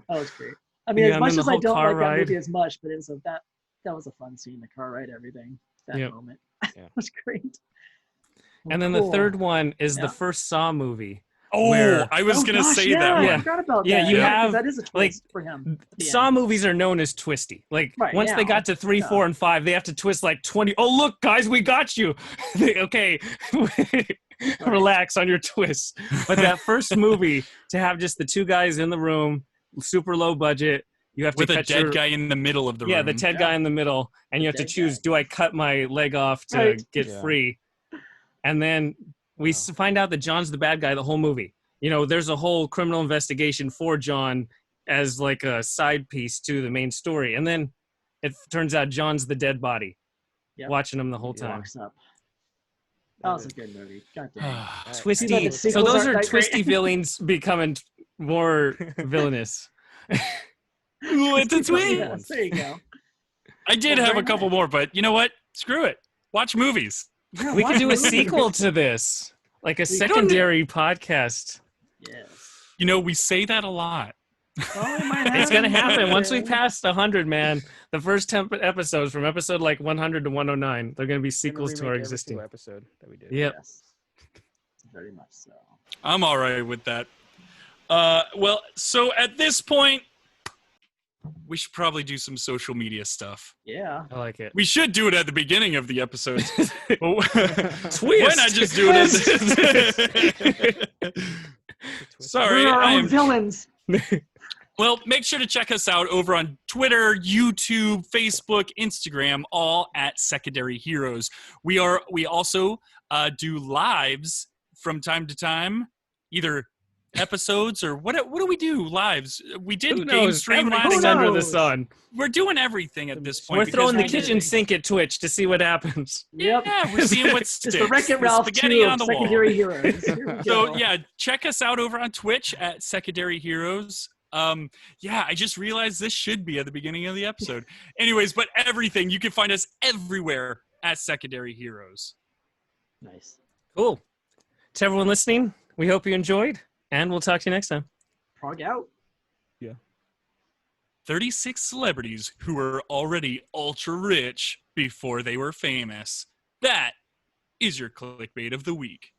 was great. I mean, Yeah, as and much then the as I whole don't car like that ride. movie as much, but that was a fun scene. The car ride, everything. That Yep. moment. Yeah. It was great. And then the Cool. third one is Yeah. the first Saw movie. Oh, Where- I was Oh, gonna gosh, say yeah, that I one. Yeah. forgot about Yeah, that. you 'cause have, that is a twist like, for him. Yeah. Saw movies are known as twisty. Like Right, once they now. got to 3, Yeah. 4, and 5, they have to twist like 20. Oh, look, guys, we got you. Okay, relax on your twists. But that first movie, to have just the two guys in the room, super low budget, you have to With a cut dead your, guy in the middle of the room. yeah, the dead guy in the middle, and The you have to dead choose: guy. do I cut my leg off to Right. get Yeah. free? And then we find out that John's the bad guy the whole movie. There's a whole criminal investigation for John as like a side piece to the main story, and then it turns out John's the dead body, Yep. watching him the whole He time. walks up. That was a good movie. God damn. Twisty. Seems like the So sequels those aren't are that great. twisty villains becoming more villainous. Ooh, it's a twist. Yeah, there you go. I did Well, have very a couple nice. more, but you know what? Screw it. Watch movies. Yeah, We watch could do a movies. sequel to this, like a We don't- secondary podcast. Yes. You know, we say that a lot. Oh, it might It's gonna happen. happen once we pass 100, man. The first 10 episodes, from episode like 100 to 109, they're gonna be sequels to our existing. episode that we did. Yep. Yes. Very much so. I'm all right with that. Well, so at this point, we should probably do some social media stuff. Yeah. I like it. We should do it at the beginning of the episodes. Why Twist. not just do it? Sorry, We're our I own am villains. Well, make sure to check us out over on Twitter, YouTube, Facebook, Instagram, all at Secondary Heroes. We also do lives from time to time, either episodes or what do we do lives? We did Who game knows? stream Everything's last. under the knows? sun. We're doing everything at this point. We're because throwing the we kitchen did- sink at Twitch to see what happens. Yep. Yeah, we're seeing what It's sticks. the Wreck-It The Ralph spaghetti 2 on of the wall. Secondary Heroes. Here we So go. yeah, check us out over on Twitch at Secondary Heroes. Yeah, I just realized this should be at the beginning of the episode. Anyways, but everything, you can find us everywhere at Secondary Heroes. Nice. Cool. To everyone listening, we hope you enjoyed, and we'll talk to you next time. Prog out. 36 celebrities who were already ultra rich before they were famous. That is your clickbait of the week.